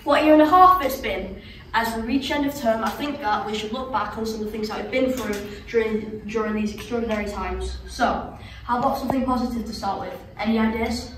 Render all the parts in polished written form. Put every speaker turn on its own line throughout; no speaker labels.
What a year and a half it's been. As we reach end of term, I think that we should look back on some of the things that we've been through during these extraordinary times. So, how about something positive to start with? Any ideas?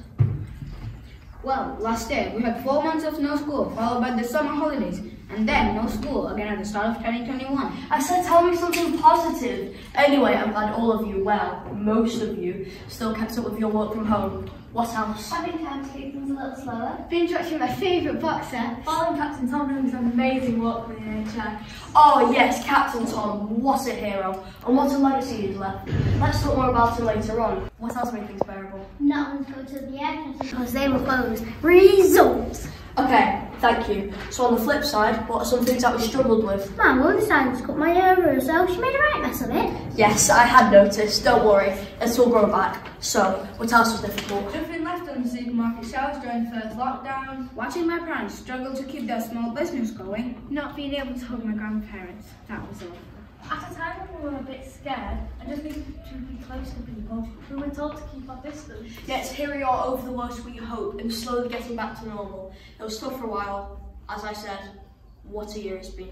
Well, last year we had 4 months of no school, followed by the summer holidays, and then no school again at the start of 2021.
I said tell me something positive. Anyway, I'm glad all of you, well, most of you, still kept up with your work from home. What else?
Having time to keep things a little slower.
Binge watching my favourite boxer.
Following Captain Tom doing his amazing work with the NHS.
Oh yes, Captain Tom, what a hero. And what a legacy he's left. Let's talk more about him later on. What else made things bearable?
Not wanting to go to the airport because they were closed. Results!
Okay, thank you. So on the flip side, what are some things that we struggled with?
My mum decided to cut my hair, so she made a right mess of it.
Yes, I had noticed. Don't worry, it's all grown back. So, what else was difficult?
Nothing left on the supermarket shelves during the first lockdown. Watching my parents struggle to keep their small business going. Not being able to hug my grandparents. That was awful.
At a time when we were a bit scared and just needed to be close to people, we were told to keep our distance.
Yet here we are over the worst we hope and slowly getting back to normal. It was tough for a while. As I said, what a year it's been.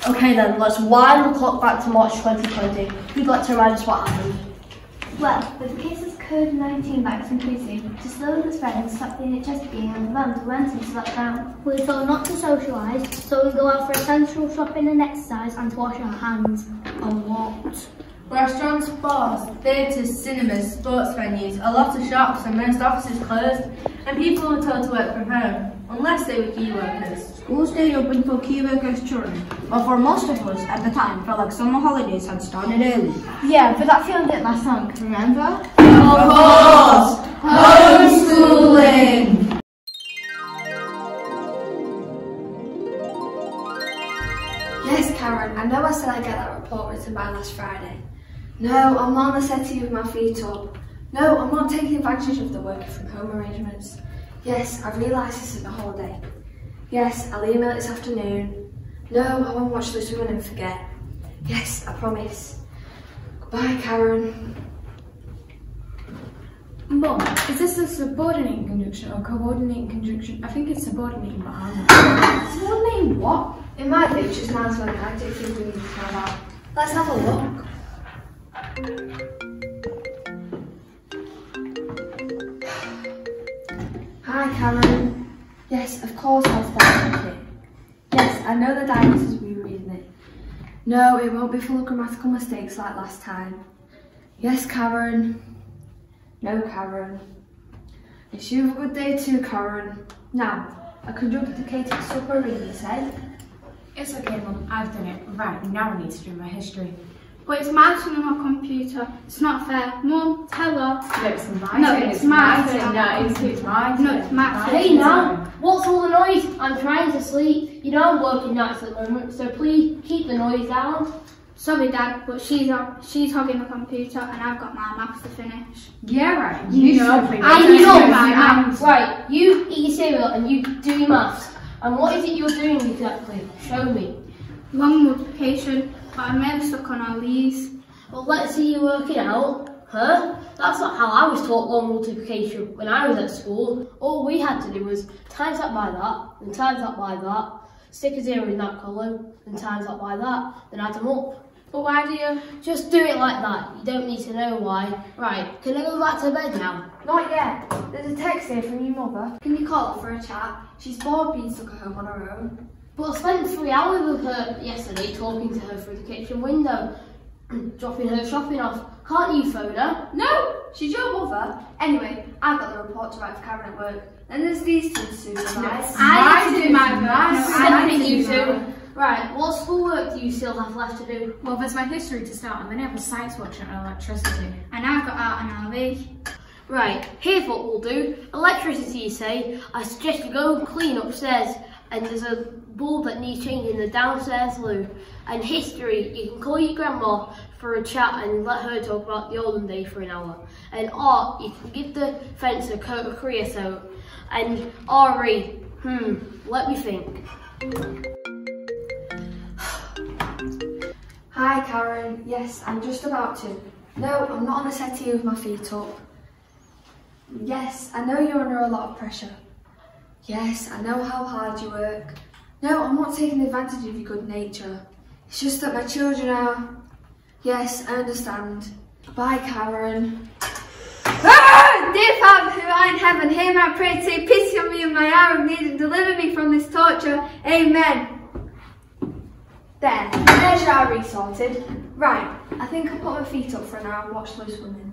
Okay then, let's wind the clock back to March 2020. Who'd like to remind us what happened?
Well, with the cases of COVID-19 vaccines increasing, to slow the spread and stop the NHS being overwhelmed, we went into lockdown. We were told not to socialise, so we go out for essential shopping and exercise and to wash our hands a lot.
Restaurants, bars, theatres, cinemas, sports venues, a lot of shops and most offices closed, and people were told to work from home, unless they were key workers.
Schools stayed open for key workers' children, but for most of us at the time, felt like summer holidays had started early.
Yeah, but that feeling didn't last long, remember?
Of course! Homeschooling!
Yes, Karen, I know I said I'd get that report written by last Friday. No, I'm not on the settee with my feet up. No, I'm not taking advantage of the working from home arrangements. Yes, I've realised this is a holiday. Yes, I'll email it this afternoon. No, I won't watch this woman and forget. Yes, I promise. Goodbye, Karen.
Mum, is this a subordinating conjunction or coordinating conjunction? I think it's subordinating, but I'm not.
Subordinating what? It might be, it's just nice when adjectives we need to find out. Let's have a look. Hi, Karen. Yes, of course I'll start checking. Yes, I know the diaries has been reading it. No, it won't be full of grammatical mistakes like last time. Yes, Karen. No, Karen. Wish you have a good day too, Karen. Now, a conjunctivated submarine, you said?
It's okay, Mum. I've done it. Right, now I need to do my history.
But it's my turn on my computer. It's not fair. Mum, tell her.
No, it's my
No,
turn.
it's my turn.
No, it's my turn.
No, it's my turn.
Hey now, what's all the noise? I'm trying to sleep. You know I'm working nights at the moment, so please keep the noise down.
Sorry, Dad, but she's hogging the computer and I've got my maths to finish.
Yeah, right.
You know,
should be
I
doing
know
it.
my maths.
Right, you eat your cereal and you do your maths. And what is it you're doing exactly? Show me.
Long multiplication, but I'm really stuck on all these.
Well, let's see you working out. Huh? That's not how I was taught long multiplication when I was at school. All we had to do was times that by that, then times that by that, stick a 0 in that column, then times that by that, then add them up.
But why do you?
Just do it like that. You don't need to know why. Right, can I go back to bed now?
Not yet. There's a text here from your mother. Can you call her for a chat? She's bored being stuck at home on her own.
But I spent 3 hours with her yesterday talking to her through the kitchen window, dropping her shopping off. Can't you phone her?
No, she's your mother. Anyway, I've got the report to write for Karen at work. Then there's these two to supervise.
I need to do my maths.
I think you do. Right, what schoolwork do you still have left to do?
Well, there's my history to start, and then I have a science workshop and electricity.
And I've got art and RV.
Right, here's what we'll do. Electricity, you say. I suggest you go and clean upstairs. And there's a bulb that needs changing in the downstairs loo. And history, you can call your grandma for a chat and let her talk about the olden days for an hour. And art, you can give the fence a coat of creosote. And RE, let me think.
Hi, Karen. Yes, I'm just about to. No, I'm not on the settee with my feet up. Yes, I know you're under a lot of pressure. Yes, I know how hard you work. No, I'm not taking advantage of your good nature. It's just that my children are... Yes, I understand. Bye, Karen.
Ah! Dear Father who art in heaven, hear my prayer, take pity on me in my hour of need and deliver me from this torture. Amen.
There, there's your RE sorted. Right, I think I'll put my feet up for an hour and watch loose women.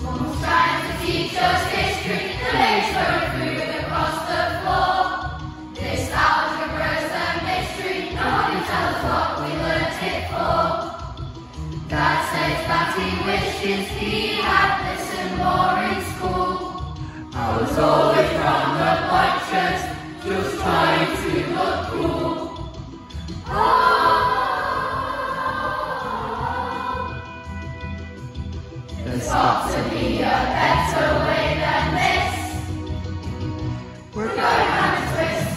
Mum's trying to teach us history, the legs going through across the floor. This algebra's a mystery, no one can tell us what we learnt it for. Dad says that he wishes he had listened more in school. I was always round the black chest, just trying to look cool. There's got to be a better way than this. We're going on a twist.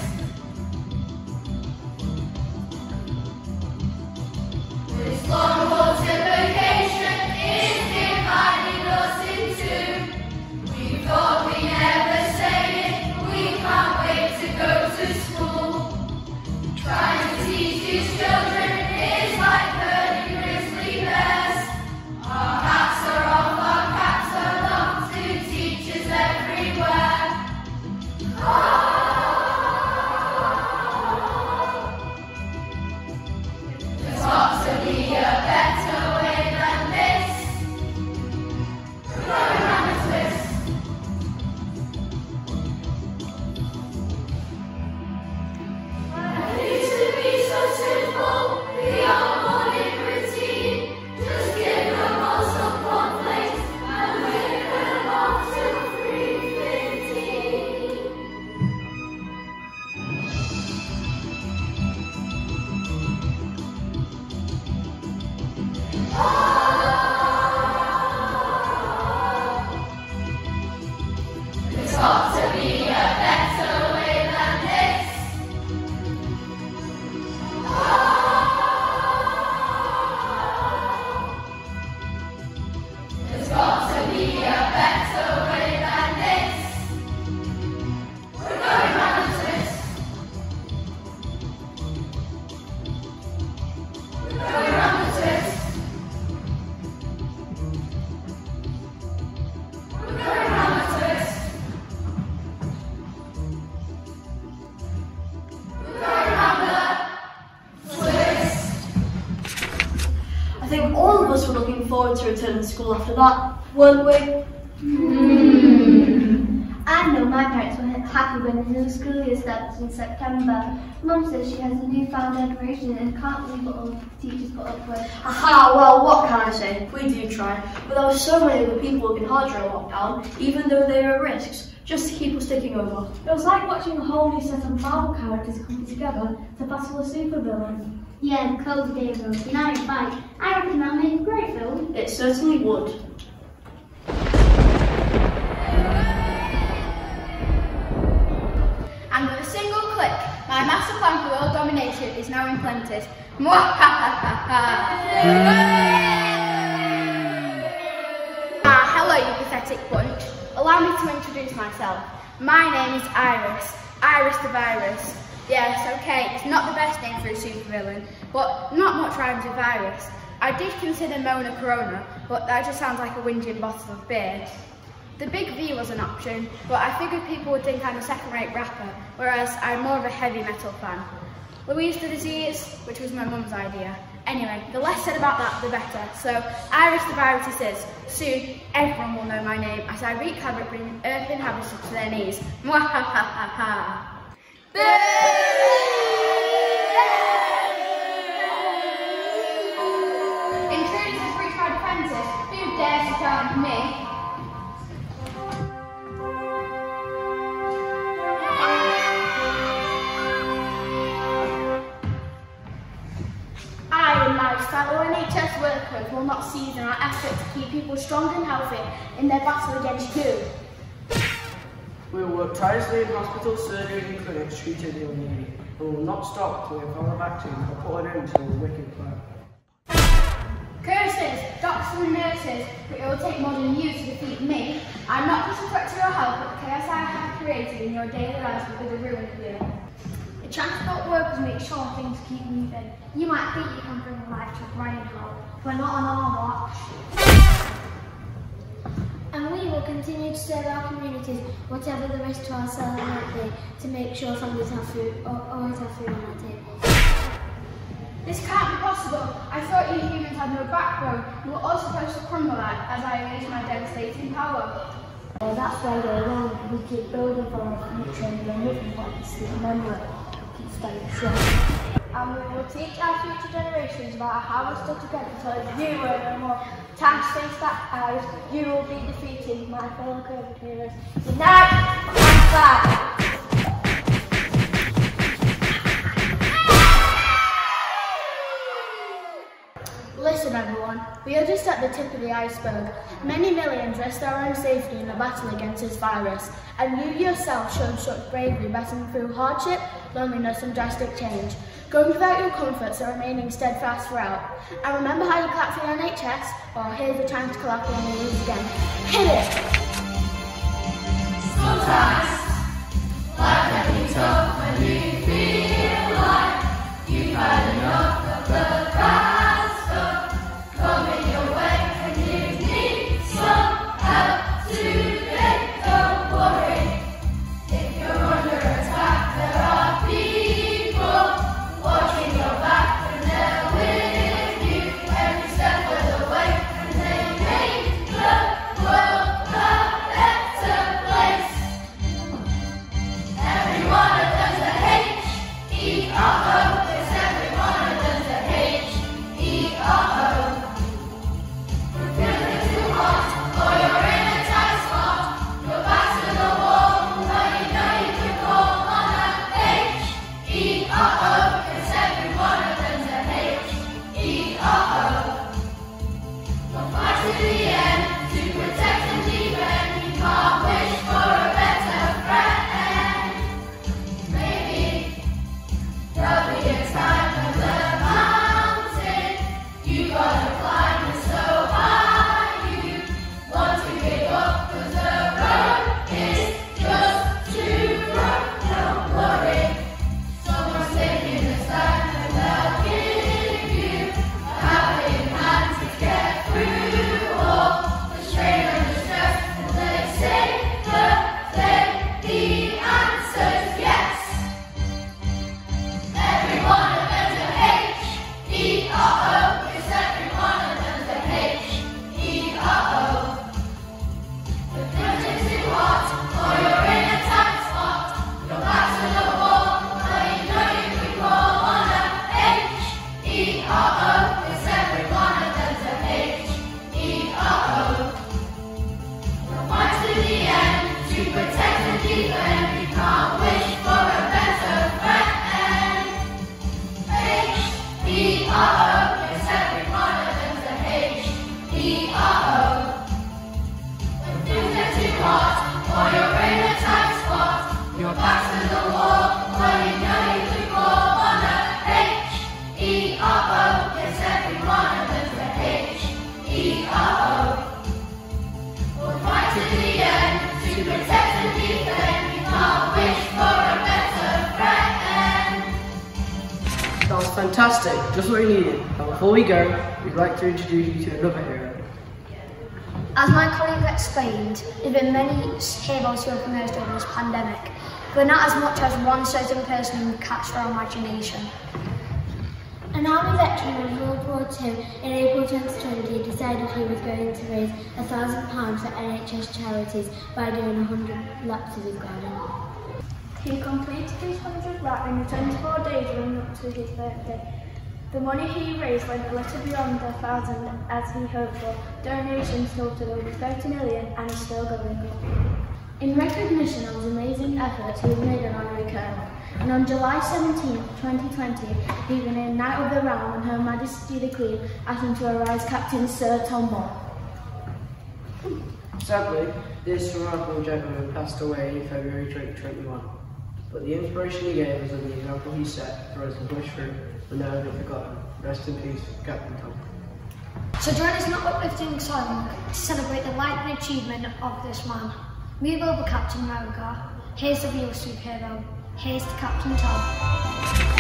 of us were looking forward to returning to school after that, weren't we?
I know my parents were happy when the new school year starts in September. Mum says she has a newfound admiration and can't believe what all the teachers put up with.
Aha, well, what can I say? We do try, but there were so many other people working hard during lockdown, even though they were at risks, just to keep us ticking over.
It was like watching a whole new set of Marvel characters come together to battle a supervillain.
Yeah, the cold days of United Fight. I reckon that'll make a great film.
It certainly would.
And with a single click, my master plan for world domination is now implemented. Hello, you pathetic bunch. Allow me to introduce myself. My name is Iris. Iris the Virus. Yes, okay, it's not the best name for a supervillain, but not much rhymes with virus. I did consider Mona Corona, but that just sounds like a whinging bottle of beer. The Big V was an option, but I figured people would think I'm a second-rate rapper, whereas I'm more of a heavy metal fan. Louise the Disease, which was my mum's idea. Anyway, the less said about that, the better. So, Iris the Virus is. Soon, everyone will know my name as I wreak havoc, bringing Earth inhabitants to their knees. Mwahahaha. Intruders has breached my defences. Who dares to challenge me? I and my fellow NHS workers will not cease in our effort to keep people strong and healthy in their battle against you.
We will work tirelessly in hospitals, surgeries and clinics treating the needy, and will not stop till we have found a vaccine or put an end to a wicked plan.
Curses, doctors and nurses, but it will take more than you to defeat me. I'm not just a threat to your health, but the chaos I have created in your daily lives will be the ruin of you.
The transport workers make sure things keep moving. You might think you can bring life to a grinding halt, but not on our watch.
And we will continue to serve our communities, whatever the risk to ourselves might be, to make sure families have food, or always have food on our tables.
This can't be possible. I thought you humans had no backbone. You were all supposed to crumble as I erased my devastating power.
Well, that's why we're wrong. We keep building for our future and we're nothing but to sleep memory. Keep staying strong.
And we will teach our future generations about how we stood together until you were no more. Time to face that eyes. You will be defeated, my fellow COVID heroes. Unite and fight! Listen everyone, we are just at the tip of the iceberg. Many millions risked their own safety in the battle against this virus, and you yourself showed such bravery battling through hardship, loneliness and drastic change, going without your comforts and remaining steadfast throughout. And remember how you clapped for the NHS? Well, here's the time to clap for the news again. Hit it!
Sometimes life can be tough when you feel like you've had enough of the bad stuff coming your way and you need some help today. Don't worry, if you're under attack, there are people watching your back and they're with you every step of the way, and they make the world a better place. Everyone of them's a
Sounds fantastic, just what we needed. And before we go, we'd like to introduce you to another hero.
As my colleague explained, there have been many heroes who have emerged during this pandemic, but not as much as one certain person who catches our imagination.
An army veteran of World War II in April 2020 decided he was going to raise £1,000 for NHS charities by doing 100 laps of his garden.
He completed his 100 lap in the 24 days running up to his birthday. The money he raised went a little beyond the 1,000 as he hoped for. Donations totaled over 30 million and is still going.
In recognition of his amazing efforts, he was made an honorary colonel. And on July 17, 2020, he was named Knight of the Realm when Her Majesty the Queen asked him to arise Captain Sir Tom Moore.
Sadly, this remarkable gentleman passed away in February 2021. But the inspiration he gave us and the example he set for us to push through will never be forgotten. Rest in peace, Captain Tom.
So join us in an uplifting song to celebrate the life and achievement of this man. Move over, Captain America. Here's the real superhero. Here's to Captain Tom.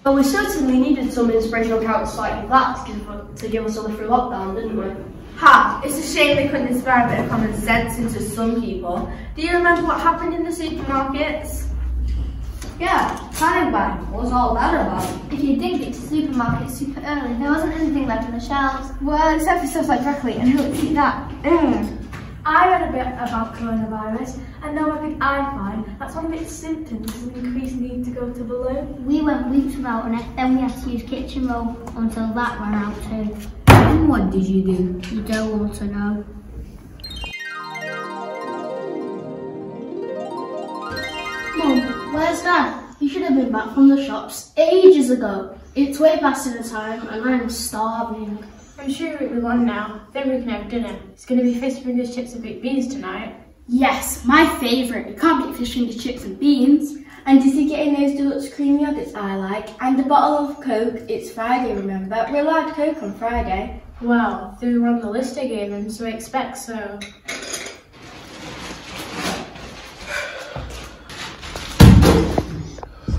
Well, we certainly needed some inspirational characters like that to give us all through lockdown, didn't we?
Ha! It's a shame they couldn't inspire a bit of common sense into some people. Do you remember what happened in the supermarkets?
Yeah, panic buying. What's all that about?
If you did get to supermarkets super early, there wasn't anything left on the shelves.
Well, except for stuff like broccoli, and who would eat that?
I read a bit about coronavirus, and now I think I find that's one of its symptoms is an increased need to go to the loo.
We went weeks without it, then we had to use kitchen roll until that ran out too.
And what did you do?
You don't want to know. Mum, where's Dad? He should have been back from the shops ages ago. It's way past dinner time and I'm starving.
I'm sure it will be on now. Then we can have dinner. It's going to be fish fingers, chips and baked beans tonight.
Yes, my favourite. You can't beat fish fingers, chips and beans.
And is he getting those deluxe cream yogurts I like? And a bottle of Coke. It's Friday, remember? We're allowed Coke on Friday.
Well, they were on the list I gave him, so I expect so.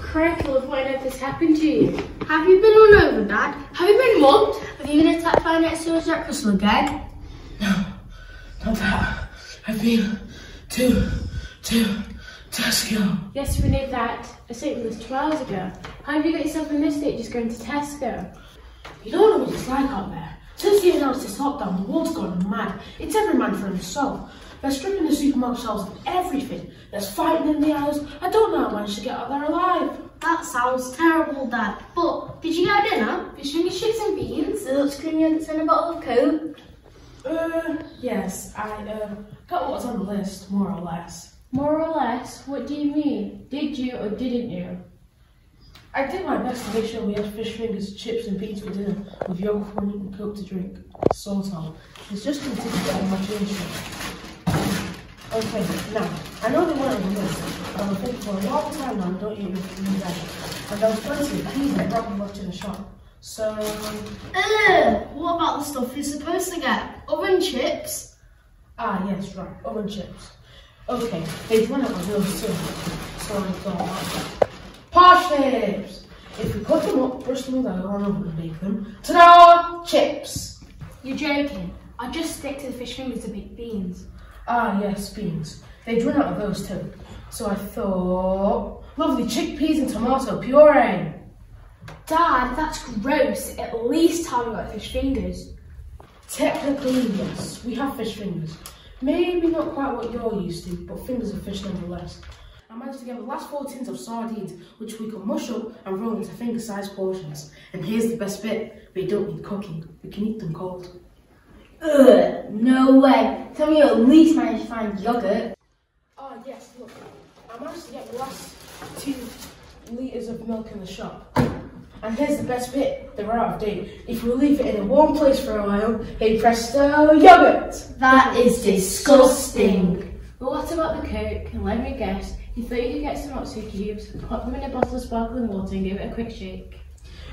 Crikey, love, what on earth has happened to you?
Have you been run over, Dad? Have you been mugged? Have you been attacked by next door Jack Russell again?
No, not that. I've been to Tesco.
Yes, we knew that. I said it was 2 hours ago. How have you got yourself in this state just going to Tesco?
You don't know what it's like out there. Since the announced this lockdown, the world's gone mad. It's every man for himself. They're stripping the supermarket shelves of everything. There's fighting in the aisles. I don't know how I managed to get out there alive.
That sounds terrible, Dad. But did you get dinner? Fish fingers, chips and beans, deluxe cream yogurts and a bottle of Coke?
Yes, I got what was on the list, more or less.
More or less? What do you mean? Did you or didn't you?
I did my best to make sure we had fish fingers, chips and beans for dinner, with yogurt for and Coke to drink. Sort of. It's just going to take a bit of imagination. Okay, now, I know they weren't on the list, but I've been thinking for a long time now and don't eat with them. And there was plenty of peas and broccoli left in the shop. So...
What about the stuff you're supposed to get? Oven chips?
Ah, yes, right, oven chips. Okay, they've run out of those too. So I thought, parsnips! If we cut them up, brush them with oil and oven and bake them, ta-da! Chips!
You're joking. I'll just stick to the fish fingers and baked beans.
Ah, yes, beans. They'd run out of those too. So I thought, lovely chickpeas and tomato puree.
Dad, that's gross. At least tell me about fish fingers.
Technically, yes, we have fish fingers. Maybe not quite what you're used to, but fingers of fish nonetheless. I managed to get the last 4 tins of sardines, which we can mush up and roll into finger-sized portions. And here's the best bit, we don't need cooking, we can eat them cold.
No way. Tell me you at least managed to find yogurt.
Oh yes, look, I managed to get the last 2 litres of milk in the shop. And here's the best bit, they're out of date. If we leave it in a warm place for a while, hey presto, yogurt!
That is disgusting.
But what about the Coke? Let me guess. You thought you could get some Oxy cubes, pop them in a bottle of sparkling water and give it a quick shake.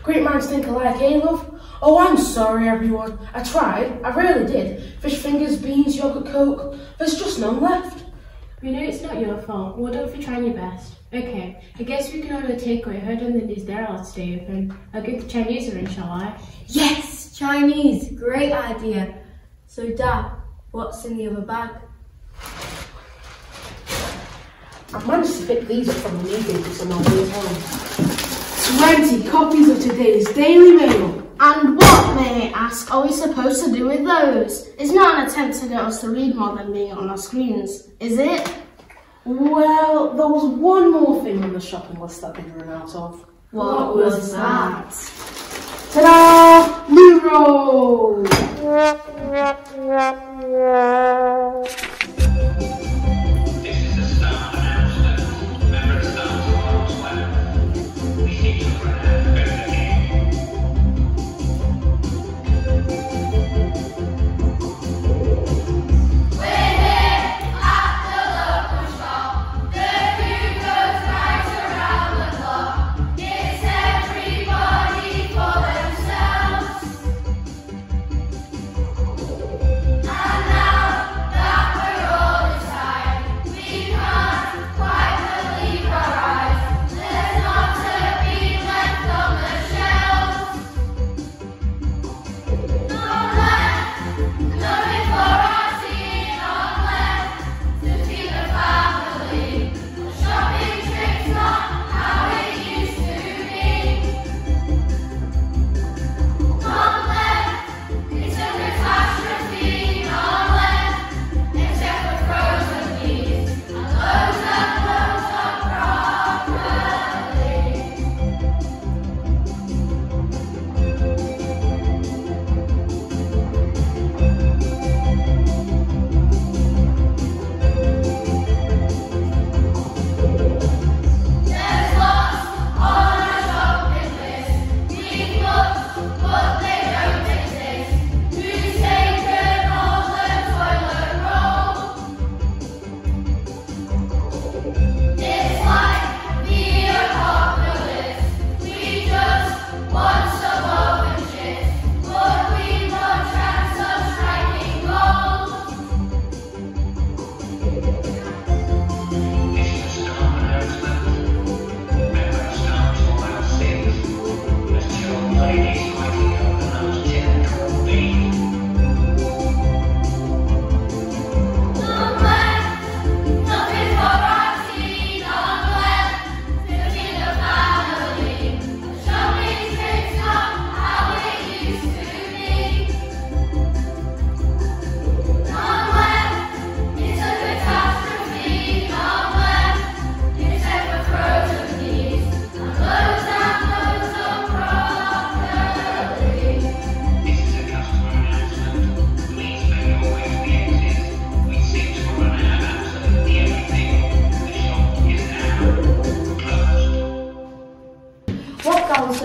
Great minds think alike, eh love? Oh, I'm sorry everyone. I tried, I really did. Fish fingers, beans, yogurt, Coke. There's just none left.
We know it's not your fault. Well done for trying your best. Okay, I guess we can order a takeaway. I heard on the news they're allowed to stay open. I'll give the Chinese a ring, shall I?
Yes, Chinese. Great idea. So Dad, what's in the other bag?
I managed to pick these from the newspapers on my way home. 20 copies of today's Daily Mail.
And what, may I ask, are we supposed to do with those? It's not an attempt to get us to read more than being on our screens, is it?
Well, there was one more thing on the shopping list that they'd run out of.
What was that?
Ta-da! Loo roll!
And now that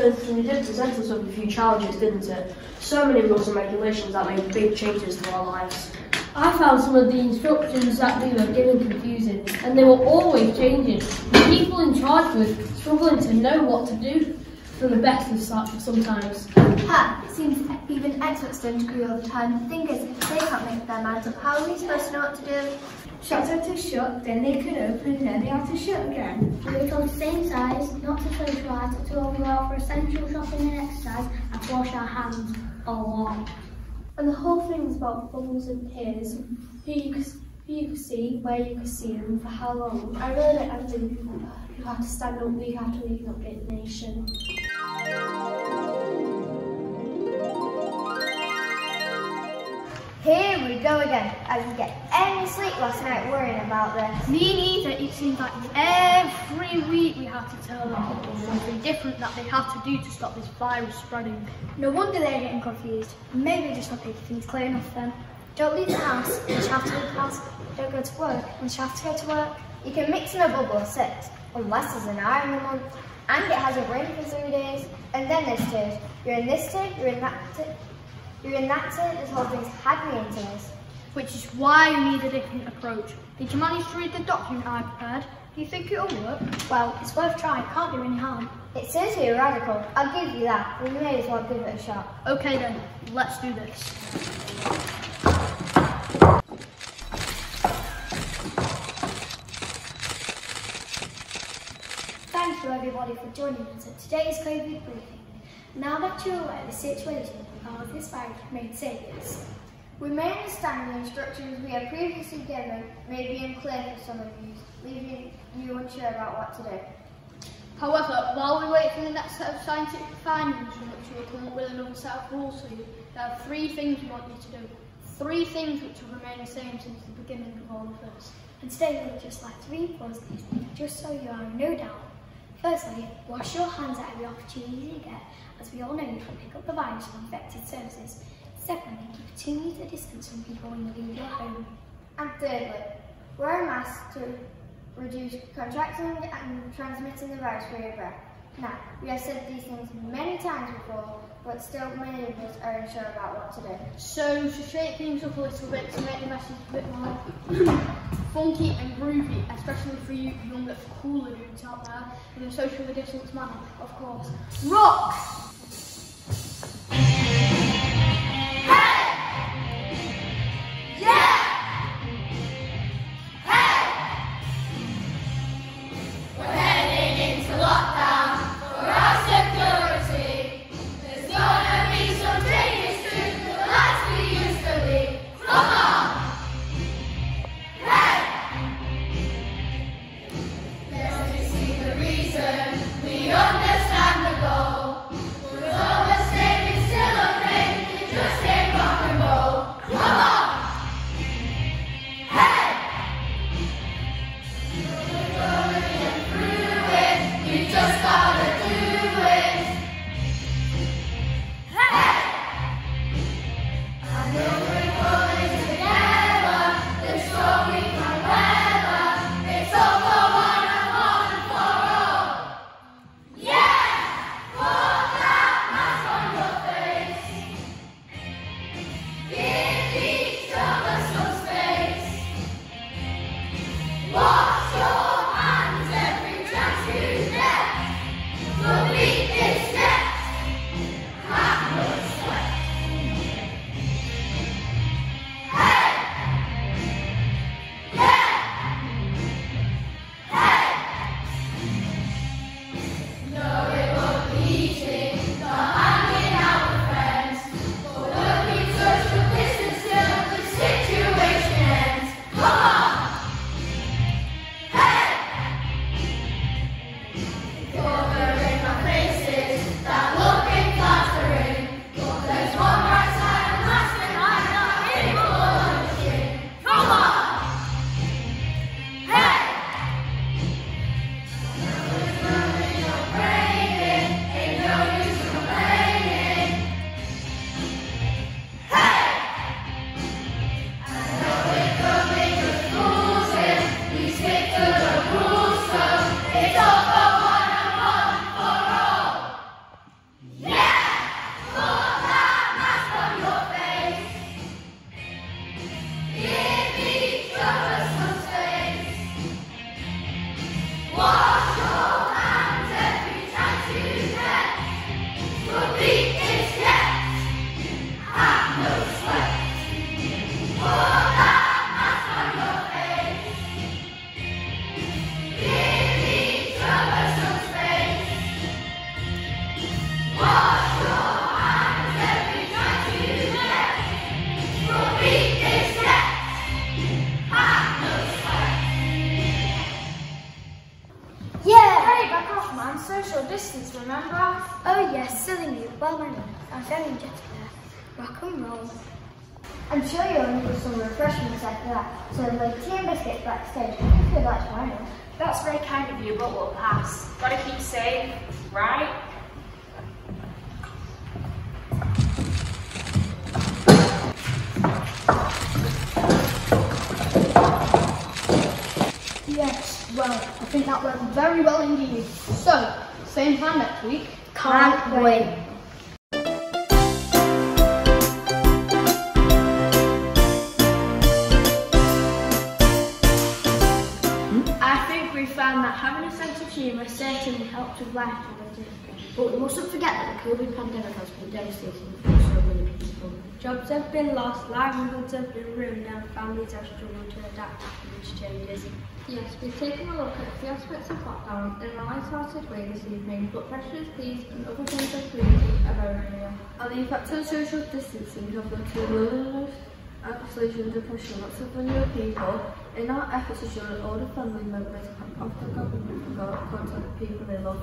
certainly did present us with a few challenges, didn't it? So many rules and regulations that made big changes to our lives.
I found some of the instructions that we were given confusing, and they were always changing. The people in charge were struggling to know what to do for the best of such sometimes.
It seems even experts don't agree all the time. The thing is, if they can't make their minds up, how are we supposed to know what to do?
Shops are to shut, then they could open, and then they are to shut again.
We were told to stay inside, not to socialise, to only go out for essential shopping and exercise, and to wash our hands a lot.
And the whole thing is about bubbles and peers, who you could see, where you could see them, for how long. I really don't understand people who have to stand up week after week and update the nation.
Here we go again. I didn't get any sleep last night worrying about this.
Me neither. It seems like every week we have to tell people something different that they have to do to stop this virus spreading.
No wonder they're getting confused. Maybe just not making things clear enough then. Don't leave the house unless you have to leave the house. Don't go to work unless you have to go to work.
You can mix in a bubble of 6, unless there's an hour in the month, and it hasn't rained for 3 days, and then there's tiers. You're in this tier, you're in that tier. You're in that tier, this whole thing's had me into this.
Which is why we need a different approach. Did you manage to read the document I prepared? Do you think it'll work?
Well, it's worth trying, can't do any harm.
It says here radical, I'll give you that. We may as well give it a shot.
Okay then, let's do this.
Thank you everybody for joining us at today's COVID briefing. Now that you're aware of the situation of this virus made saviours.
We may understand the instructions we have previously given may be unclear for some of you, leaving you unsure about what to do.
However, while we wait for the next set of scientific findings from which we will come up with another set of rules for you, there are 3 things we want you to do. 3 things which will remain the same since the beginning of all of this.
And today we would just like to reinforce these things just so you are in no doubt. Firstly, wash your hands at every opportunity you get, as we all know you can pick up the virus from infected surfaces. Secondly, keep 2 metre distance from people when you leave your home.
And thirdly, wear a mask to reduce contracting and transmitting the virus through your breath. Now, we have said these things many times before, but still many of us are unsure about what to do.
So, to shake things up a little bit, to make the message a bit more funky and groovy, especially for you younger, cooler dudes out there, in a socially distanced manner, of course. Rock!
We understand the goal.
off, man. Social distance, remember?
Oh yes, silly me. Well, my name. I'm very energetic there. Rock and roll. I'm sure you'll need some refreshments after that. So like tea and biscuits backstage. If you'd like to try them.
That's very kind of you, but we'll pass. Gotta keep safe, right?
Yes, well, I think that went very well indeed. So, same time next week.
Can't wait.
I think we found that having a sense of humour certainly helps with life challenges.
But we mustn't forget that the COVID pandemic has been devastating for so many people.
Jobs have been lost, livelihoods have been ruined, and families have struggled to adapt after these changes.
Yes, we've taken a look at the aspects of lockdown in a light-hearted way this evening, but pressures, please, and other forms of community are very real. And the effects of social distancing have led to loneliness, isolation, depression, lots of vulnerable people. In our efforts to show that older family members have often got contact with people they love.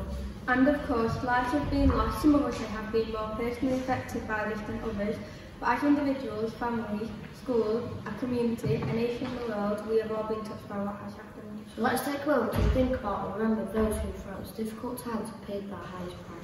And of course, lives have been lost. Some of us have been more personally affected by this than others. But as individuals, families, schools, a community, a nation in the world, we have all been touched by what has happened.
So let's take a moment to think about and remember those who throughout this difficult times have paid their highest price.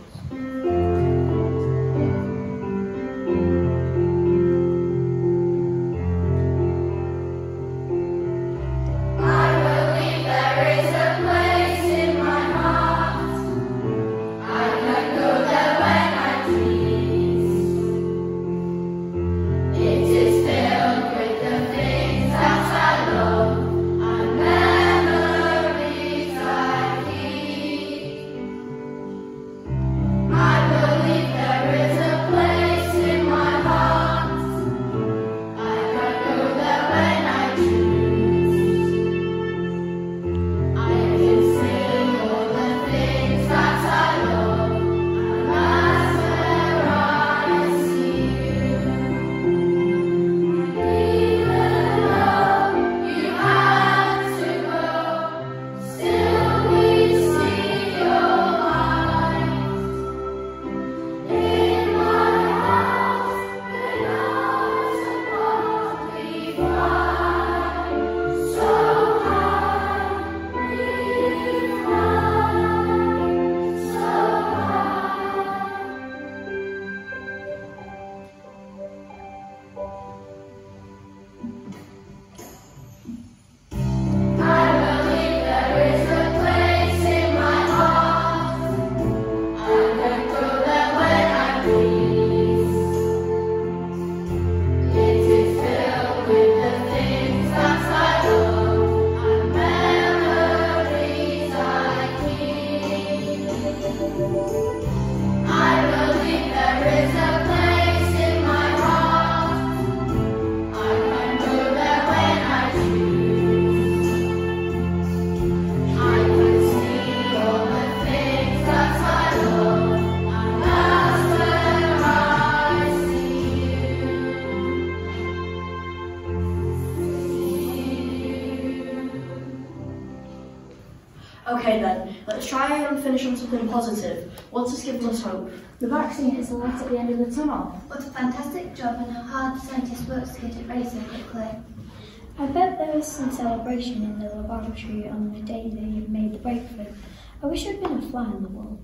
Okay then, let's try and finish on something positive. What has given us hope?
The vaccine is the light at the end of the tunnel. What a fantastic job and how hard the scientists worked to get it ready so quickly. I bet there was some celebration in the laboratory on the day they made the breakthrough. I wish I'd been a fly on the wall.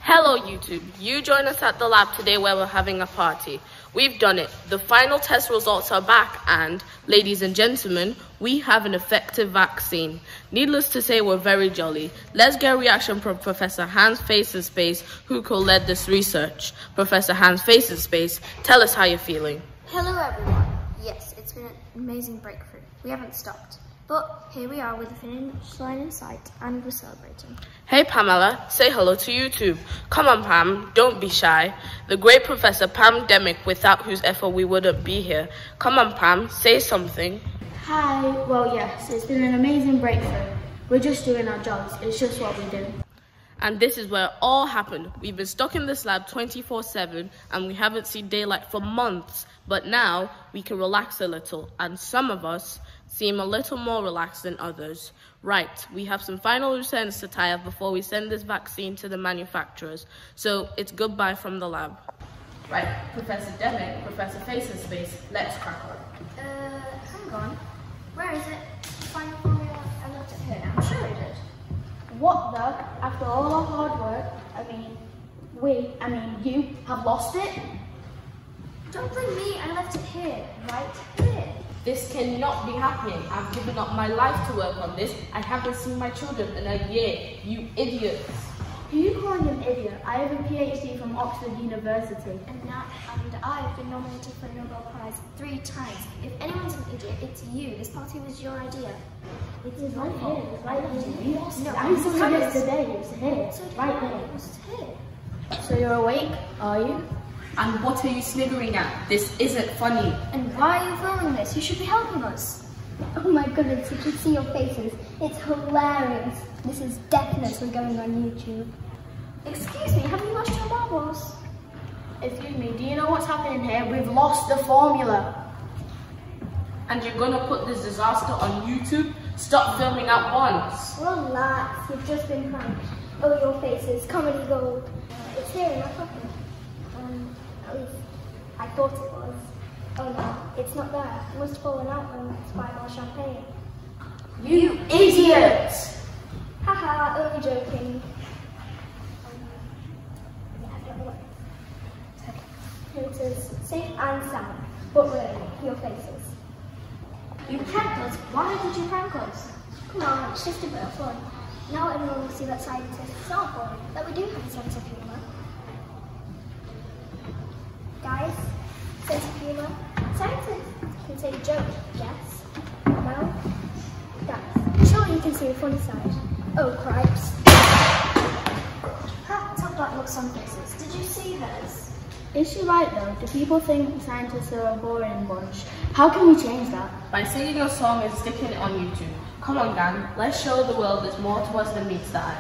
Hello YouTube, you join us at the lab today where we're having a party. We've done it. The final test results are back and, ladies and gentlemen, we have an effective vaccine. Needless to say, we're very jolly. Let's get a reaction from Professor Hans Facenspace, who co-led this research. Professor Hans Facenspace, tell us how you're feeling.
Hello everyone. Yes, it's been an amazing breakthrough. We haven't stopped. But here we are with the finish line in sight and we're celebrating.
Hey Pamela, say hello to YouTube. Come on Pam, don't be shy. The great Professor Pam Demick, without whose effort we wouldn't be here. Come on Pam, say something.
Hi, well yes, it's been an amazing breakthrough. We're just doing our jobs, it's just what we do.
And this is where it all happened. We've been stuck in this lab 24/7 and we haven't seen daylight for months. But now we can relax a little, and some of us seem a little more relaxed than others. Right, we have some final loose ends to tie up before we send this vaccine to the manufacturers. So it's goodbye from the lab. Right, Professor Demick, Professor Face-in-Space, let's crack on.
Hang on. Where is it? Final formula, I left it here. I'm sure I did.
What the? After all our hard work, you have lost it?
Don't blame me, I left it here. Right here.
This cannot be happening. I've given up my life to work on this. I haven't seen my children in a year. You idiots.
Who are you calling an idiot? I have a PhD from Oxford University.
And I've been nominated for the Nobel Prize 3 times. If anyone's an idiot, it's you. This party was your idea.
It's right here. It's right here.
No,
I saw it yesterday. It was here. Right there.
It was here.
So you're awake, are you?
And what are you sniggering at? This isn't funny.
And why are you filming this? You should be helping us.
Oh my goodness, you should see your faces. It's hilarious. This is definitely going on YouTube.
Excuse me, have you washed your marbles?
Excuse me, do you know what's happening here? We've lost the formula.
And you're gonna put this disaster on YouTube? Stop filming at once.
Relax, you've just been pranked. Oh, your faces, comedy gold. It's here in my pocket. At least I thought it was. Oh no, it's not there. It must have fallen out when I spied our champagne.
You idiot!
Haha, only joking. Here it is, safe and sound. But really, your faces.
You pranked us. Why did you prank us?
Come on, it's just a bit of fun. Now everyone will see that scientists aren't boring, that we do have a sense of humour. Guys, sense of humour. Scientists can say joke, yes? No? Guys, surely you can see the funny side. Oh, cripes.
Ha, talk about looks on faces. Did you see hers?
Is she right though? Do people think scientists are a boring bunch? How can we change that?
By singing your song and sticking it on YouTube. Come on, gang. Let's show the world there's more to us than meets the eye.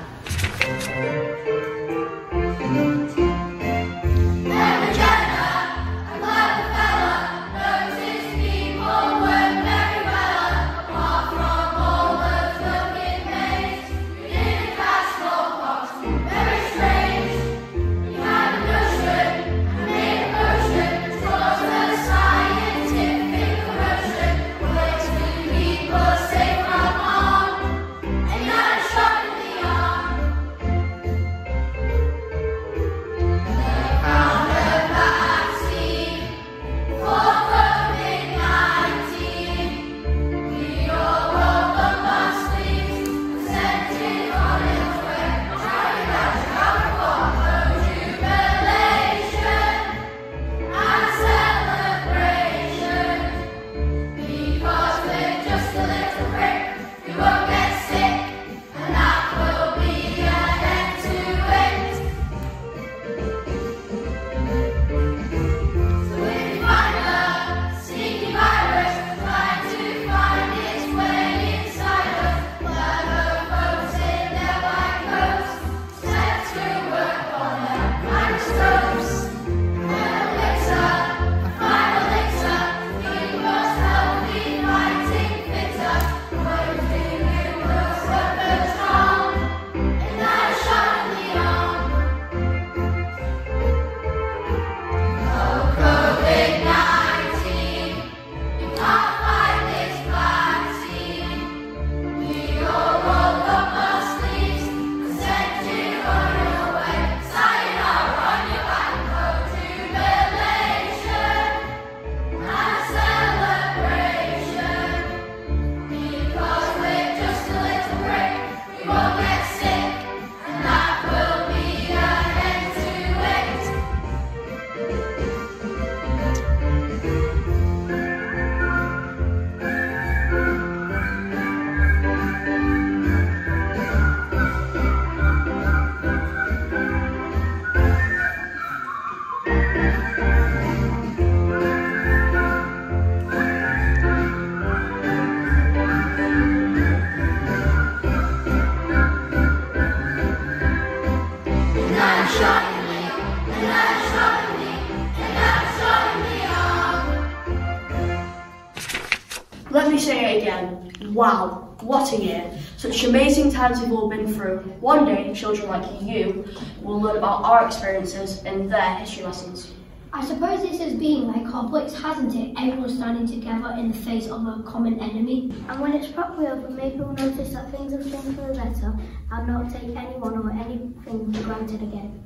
Let me say it again. Wow, what a year. Such amazing times we've all been through. One day, children like you will learn about our experiences and their history lessons.
I suppose this has been like our Blitz, hasn't it? Everyone standing together in the face of a common enemy.
And when it's properly over, maybe we'll notice that things have changed for the better and not take anyone or anything for granted again.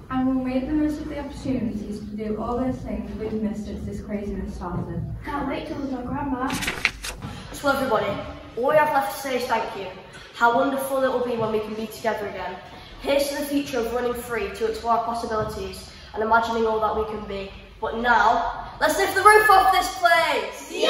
And we'll make the most of the opportunities to do all those things we've missed since this craziness started.
Can't wait till we're grandma.
So everybody, all we have left to say is thank you. How wonderful it will be when we can be together again. Here's to the future of running free to explore our possibilities and imagining all that we can be. But now, let's lift the roof off this place! Yeah!